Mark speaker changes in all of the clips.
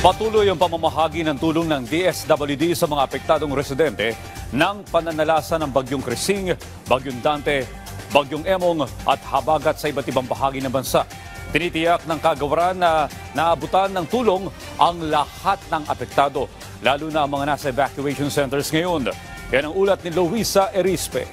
Speaker 1: Patuloy ang pamamahagi ng tulong ng DSWD sa mga apektadong residente ng pananalasa ng Bagyong Krising, Bagyong Dante, Bagyong Emong at habagat sa iba't ibang bahagi ng bansa. Tinitiyak ng kagawaran na naabutan ng tulong ang lahat ng apektado, lalo na ang mga nasa evacuation centers ngayon. Yan ang ulat ni Luisa Erispe.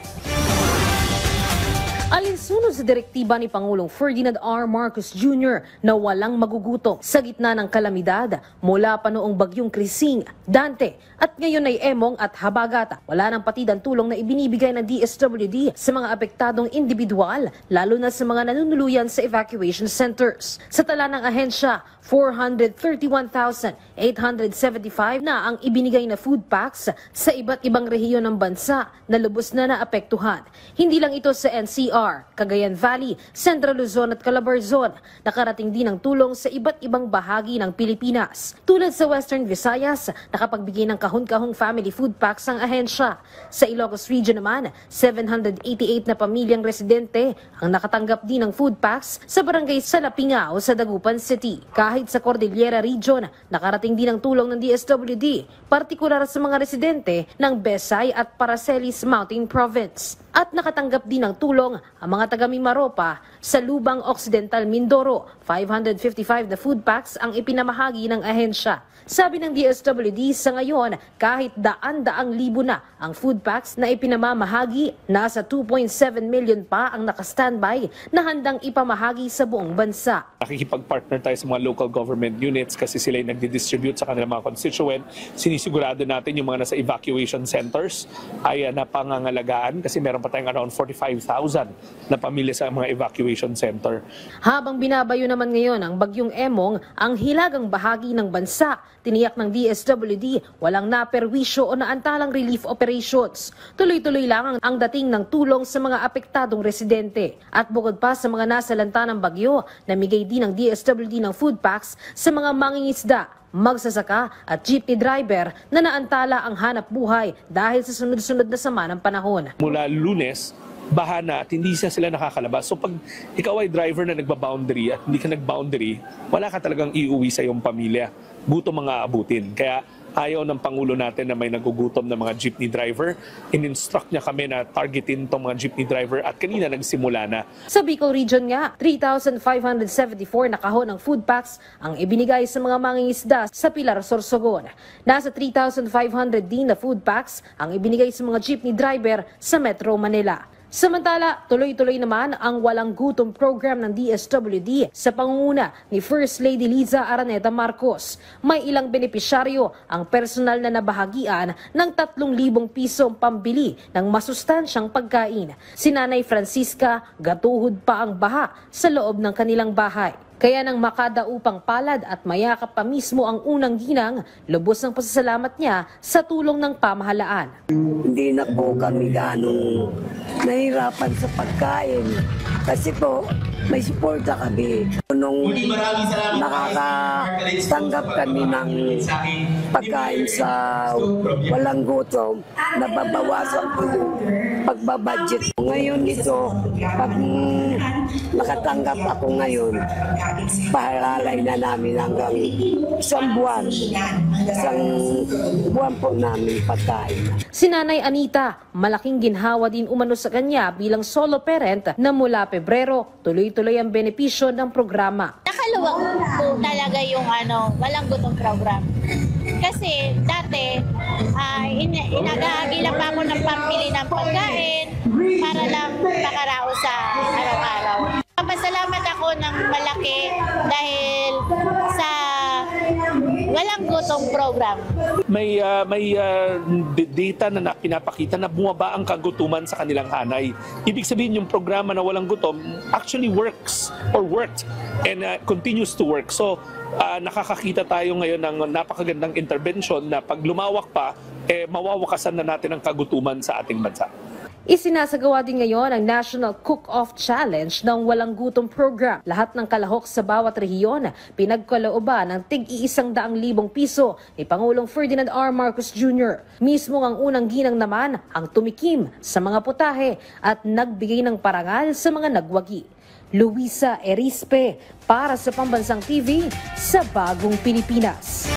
Speaker 2: Alinsunod sa direktiba ni Pangulong Ferdinand R. Marcos Jr. na walang magugutom sa gitna ng kalamidad mula pa noong Bagyong Krising, Dante at ngayon ay Emong at Habagat. Wala nang patid ang tulong na ibinibigay ng DSWD sa mga apektadong individual, lalo na sa mga nanunuluyan sa evacuation centers. Sa tala ng ahensya, 431,875 na ang ibinigay na food packs sa iba't ibang rehiyon ng bansa na lubos na naapektuhan. Hindi lang ito sa NCR, Cagayan Valley, Central Luzon at Calabarzon. Nakarating din ang tulong sa iba't ibang bahagi ng Pilipinas. Tulad sa Western Visayas, nakapagbigay ng kahon-kahong family food packs ang ahensya. Sa Ilocos Region naman, 788 na pamilyang residente ang nakatanggap din ng food packs sa barangay Salapingao sa Dagupan City. Kahit sa Cordillera Region, nakarating din ang tulong ng DSWD, partikular sa mga residente ng Besay at Paracelis Mountain Province. At nakatanggap din ng tulong ang mga taga Mimaropa sa Lubang Occidental, Mindoro. 555 na food packs ang ipinamahagi ng ahensya. Sabi ng DSWD sa ngayon, kahit daan-daang libo na ang food packs na ipinamamahagi, nasa 2.7 million pa ang naka-standby na handang ipamahagi sa buong bansa.
Speaker 3: Nakikipag-partner tayo sa mga local government units kasi sila yung nagdi-distribute sa kanilang mga constituent. Sinisigurado natin yung mga nasa evacuation centers ay napangangalagaan kasi meron pa tayong around 45,000 na pamilya sa mga evacuation center.
Speaker 2: Habang binabayo naman ngayon ang Bagyong Emong, ang hilagang bahagi ng bansa, tiniyak ng DSWD walang naperwisyo o naantalang relief operations. Tuloy-tuloy lang ang dating ng tulong sa mga apektadong residente. At bukod pa sa mga nasalanta ng bagyo, namigay din ng DSWD ng food packs sa mga mangingisda, magsasaka at jeepney driver na naantala ang hanap buhay dahil sa sunod-sunod na sama ng panahon.
Speaker 3: Mula Lunes, baha na at hindi sila nakakalabas. So pag ikaw ay driver na nagba-boundary at hindi ka nag-boundary, wala ka talagang iuwi sa iyong pamilya. Gutom mga abutin. Kaya ayaw ng Pangulo natin na may nagugutom na mga jeepney driver. In-instruct niya kami na targetin itong mga jeepney driver at kanina nagsimula na.
Speaker 2: Sa Bicol Region nga, 3,574 na kahon ng food packs ang ibinigay sa mga mangingisda sa Pilar, Sorsogon. Nasa 3,500 din na food packs ang ibinigay sa mga jeepney driver sa Metro Manila. Samantala, tuloy-tuloy naman ang walang gutom program ng DSWD sa pangunguna ni First Lady Liza Araneta Marcos. May ilang benepisyaryo ang personal na nabahagian ng 3,000 pisong pambili ng masustansyang pagkain. Si Nanay Francisca, gatuhod pa ang baha sa loob ng kanilang bahay. Kaya nang makadaupang palad at mayakap pa mismo ang unang ginang, lubos ng pasasalamat niya sa tulong ng pamahalaan.
Speaker 4: Hindi na po kami ganong nahirapan sa pagkain kasi po may suporta kami. Nung nakakatanggap kami ng pagkain sa walang gutom, nababawasan po yung pagbabudget. Ngayon ito, pag nakatanggap ako ngayon, pahalalay na namin hanggang isang buwan. Isang buwan po namin pagkain.
Speaker 2: Si Nanay Anita, malaking ginhawa din umano sa kanya bilang solo parent na mula Pebrero, tuloy-tuloy ang benepisyo ng programa.
Speaker 5: Nakaluwag po talaga yung walang gutom program. Kasi dati, inagahagila pa ako ng pambili ng pagkain para lang makaraos sa araw-araw. Pasalamat ako ng malaki dahil sa walang gutom program.
Speaker 3: May data na pinapakita na bumaba ang kagutuman sa kanilang hanay. Ibig sabihin yung programa na walang gutom actually works or worked and continues to work. So nakakakita tayo ngayon ng napakagandang intervention na pag lumawak pa, mawawakasan na natin ang kagutuman sa ating bansa.
Speaker 2: Isinasagawa din ngayon ang National Cook-Off Challenge ng Walang Gutom Program. Lahat ng kalahok sa bawat rehiyon pinagkalooban ng tig-100,000 piso ni Pangulong Ferdinand R. Marcos Jr. Mismo ang unang ginang naman ang tumikim sa mga putahe at nagbigay ng parangal sa mga nagwagi. Luisa Erispe para sa Pambansang TV sa Bagong Pilipinas.